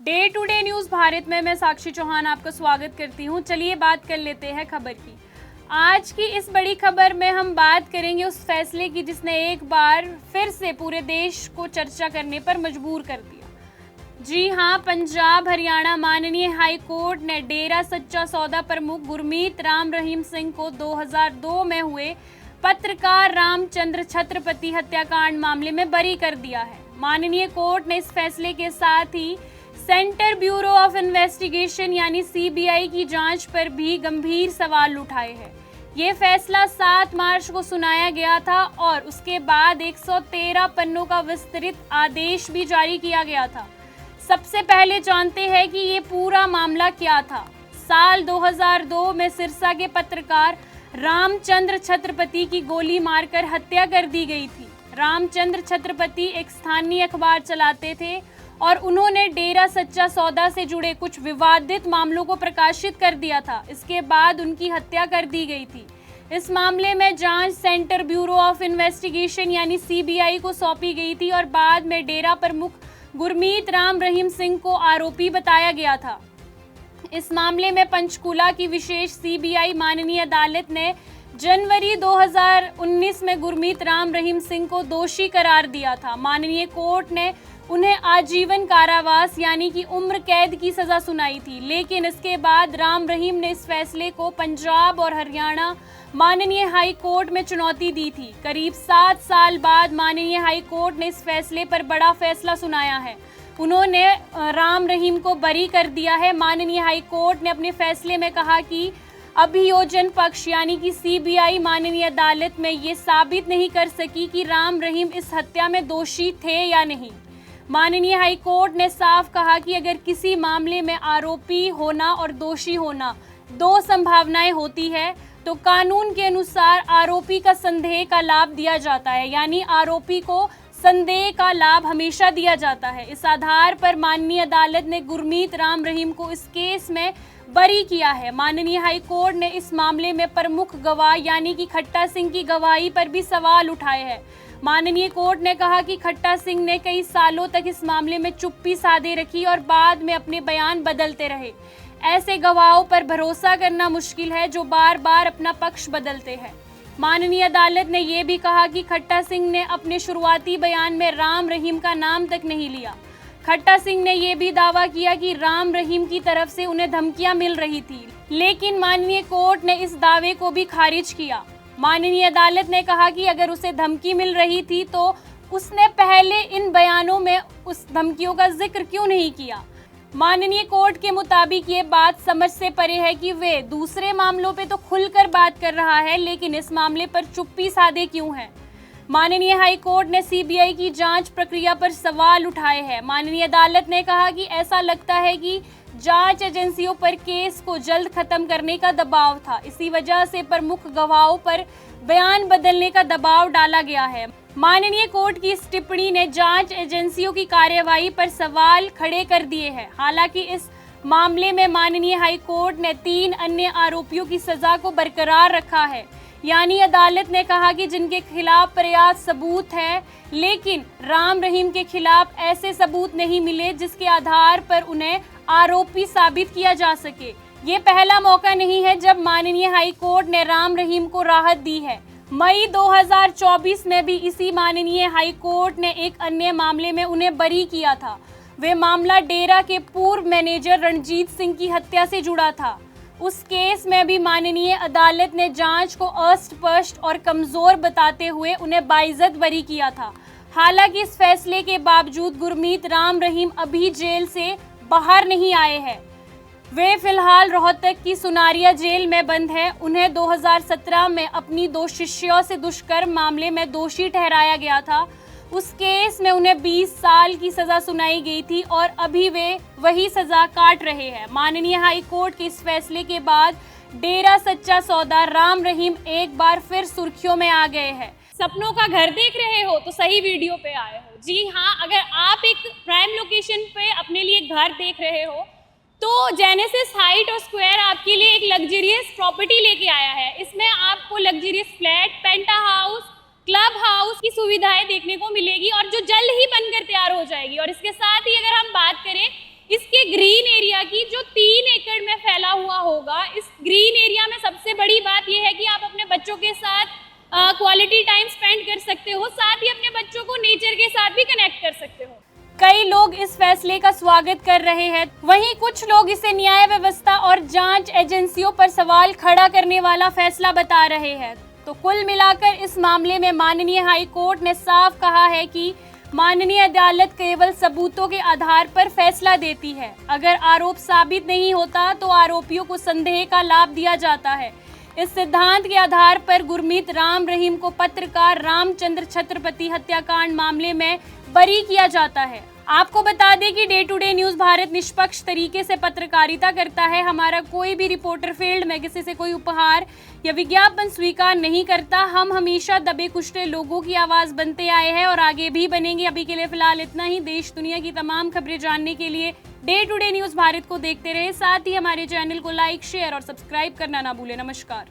Day to day news Bharat में मैं साक्षी चौहान आपका स्वागत करती हूं। चलिए बात कर लेते हैं खबर की। आज की इस बड़ी खबर में हम बात करेंगे उस फैसले की जिसने एक बार फिर से पूरे देश को चर्चा करने पर मजबूर कर दिया। जी हां, पंजाब हरियाणा माननीय हाई कोर्ट ने डेरा सच्चा सौदा प्रमुख गुरमीत राम रहीम सिंह को 2002 में हुए पत्रकार रामचंद्र छत्रपति हत्याकांड मामले में बरी कर दिया है। माननीय कोर्ट ने इस फैसले के साथ ही सेंटर ब्यूरो ऑफ इन्वेस्टिगेशन यानी सीबीआई की जांच पर भी गंभीर सवाल उठाए हैं। ये फैसला 7 मार्च को सुनाया गया था और उसके बाद 113 पन्नों का विस्तृत आदेश भी जारी किया गया था। सबसे पहले जानते हैं कि ये पूरा मामला क्या था। साल 2002 में सिरसा के पत्रकार रामचंद्र छत्रपति की गोली मारकर हत्या कर दी गई थी। रामचंद्र छत्रपति एक स्थानीय अखबार चलाते थे और उन्होंने डेरा सच्चा सौदा से जुड़े कुछ विवादित मामलों को प्रकाशित कर दिया था। इसके बाद उनकी हत्या कर दी गई थी। इस मामले में जांच सेंटर ब्यूरो ऑफ इन्वेस्टिगेशन यानी सीबीआई को सौंपी गई थी और बाद में डेरा प्रमुख गुरमीत राम रहीम सिंह को आरोपी बताया गया था। इस मामले में पंचकूला की विशेष सीबीआई माननीय अदालत ने जनवरी 2019 में गुरमीत राम रहीम सिंह को दोषी करार दिया था। माननीय कोर्ट ने उन्हें आजीवन कारावास यानी कि उम्र कैद की सजा सुनाई थी, लेकिन इसके बाद राम रहीम ने इस फैसले को पंजाब और हरियाणा माननीय हाई कोर्ट में चुनौती दी थी। करीब 7 साल बाद माननीय हाई कोर्ट ने इस फैसले पर बड़ा फैसला सुनाया है। उन्होंने राम रहीम को बरी कर दिया है। माननीय हाई कोर्ट ने अपने फैसले में कहा कि अभियोजन पक्ष यानी कि सीबीआई माननीय अदालत में ये साबित नहीं कर सकी कि राम रहीम इस हत्या में दोषी थे या नहीं। माननीय हाई कोर्ट ने साफ कहा कि अगर किसी मामले में आरोपी होना और दोषी होना 2 संभावनाएं होती है तो कानून के अनुसार आरोपी का संदेह का लाभ दिया जाता है, यानी आरोपी को संदेह का लाभ हमेशा दिया जाता है। इस आधार पर माननीय अदालत ने गुरमीत राम रहीम को इस केस में बरी किया है। माननीय हाई कोर्ट ने इस मामले में प्रमुख गवाह यानी कि खट्टा सिंह की गवाही पर भी सवाल उठाए हैं। माननीय कोर्ट ने कहा कि खट्टा सिंह ने कई सालों तक इस मामले में चुप्पी साधे रखी और बाद में अपने बयान बदलते रहे। ऐसे गवाहों पर भरोसा करना मुश्किल है जो बार बार अपना पक्ष बदलते हैं। माननीय अदालत ने यह भी कहा कि खट्टा सिंह ने अपने शुरुआती बयान में राम रहीम का नाम तक नहीं लिया। खट्टा सिंह ने यह भी दावा किया कि राम रहीम की तरफ से उन्हें धमकियां मिल रही थी, लेकिन माननीय कोर्ट ने इस दावे को भी खारिज किया। माननीय अदालत ने कहा कि अगर उसे धमकी मिल रही थी तो उसने पहले इन बयानों में उस धमकियों का जिक्र क्यों नहीं किया। माननीय कोर्ट के मुताबिक ये बात समझ से परे है कि वे दूसरे मामलों पे तो खुलकर बात कर रहा है, लेकिन इस मामले पर चुप्पी साधे क्यों है। माननीय हाई कोर्ट ने सीबीआई की जांच प्रक्रिया पर सवाल उठाए हैं। माननीय अदालत ने कहा कि ऐसा लगता है कि जांच एजेंसियों पर केस को जल्द खत्म करने का दबाव था, इसी वजह से प्रमुख गवाहों पर बयान बदलने का दबाव डाला गया है। माननीय कोर्ट की इस टिप्पणी ने जांच एजेंसियों की कार्यवाही पर सवाल खड़े कर दिए हैं। हालांकि इस मामले में माननीय हाई कोर्ट ने 3 अन्य आरोपियों की सजा को बरकरार रखा है, यानी अदालत ने कहा कि जिनके खिलाफ पर्याप्त सबूत है, लेकिन राम रहीम के खिलाफ ऐसे सबूत नहीं मिले जिसके आधार पर उन्हें आरोपी साबित किया जा सके। ये पहला मौका नहीं है जब माननीय हाई कोर्ट ने राम रहीम को राहत दी है। मई 2024 में भी इसी माननीय हाई कोर्ट ने एक अन्य मामले में उन्हें बरी किया था। वे मामला डेरा के पूर्व मैनेजर रणजीत सिंह की हत्या से जुड़ा था। उस केस में भी माननीय अदालत ने जांच को अस्पष्ट और कमजोर बताते हुए उन्हें बाइज्जत बरी किया था। हालांकि इस फैसले के बावजूद गुरमीत राम रहीम अभी जेल से बाहर नहीं आए हैं। वे फिलहाल रोहतक की सुनारिया जेल में बंद हैं। उन्हें 2017 में अपनी 2 शिष्यों से दुष्कर्म मामले में दोषी ठहराया गया था। उस केस में उन्हें 20 साल की सजा सुनाई गई थी और अभी वे वही सजा काट रहे हैं। माननीय हाई कोर्ट के इस फैसले के बाद डेरा सच्चा सौदा राम रहीम एक बार फिर सुर्खियों में आ गए हैं। सपनों का घर देख रहे हो तो सही वीडियो पे आए हो। जी हाँ, अगर आप एक प्राइम लोकेशन पे अपने लिए घर देख रहे हो तो जेनेसिस हाइट और स्क्वायर आपके लिए एक लग्जरियस प्रॉपर्टी लेके आया है। इसमें आपको लग्जरियस फ्लैट, पेंटा हाउस, क्लब हाउस की सुविधाएं देखने को मिलेगी और जो जल्द ही बनकर तैयार हो जाएगी। और इसके साथ ही अगर हम बात करें इसके ग्रीन एरिया की जो 3 एकड़ में फैला हुआ होगा। इस ग्रीन एरिया में सबसे बड़ी बात यह है कि आप अपने बच्चों के साथ क्वालिटी टाइम स्पेंड कर सकते हो, साथ ही अपने बच्चों को नेचर के साथ भी कनेक्ट कर सकते हो। कई लोग इस फैसले का स्वागत कर रहे हैं, वहीं कुछ लोग इसे न्याय व्यवस्था और जांच एजेंसियों पर सवाल खड़ा करने वाला फैसला बता रहे हैं। तो कुल मिलाकर इस मामले में माननीय हाई कोर्ट ने साफ कहा है कि माननीय अदालत केवल सबूतों के आधार पर फैसला देती है। अगर आरोप साबित नहीं होता तो आरोपियों को संदेह का लाभ दिया जाता है। इस सिद्धांत के आधार पर गुरमीत राम रहीम को पत्रकार रामचंद्र छत्रपति हत्याकांड मामले में बरी किया जाता है। आपको बता दें कि day to day news Bharat निष्पक्ष तरीके से पत्रकारिता करता है। हमारा कोई भी रिपोर्टर फील्ड में किसी से कोई उपहार या विज्ञापन स्वीकार नहीं करता। हम हमेशा दबे कुचले लोगों की आवाज बनते आए हैं और आगे भी बनेंगे। अभी के लिए फिलहाल इतना ही। देश दुनिया की तमाम खबरें जानने के लिए day to day news Bharat को देखते रहे, साथ ही हमारे चैनल को लाइक, शेयर और सब्सक्राइब करना ना भूलें। नमस्कार।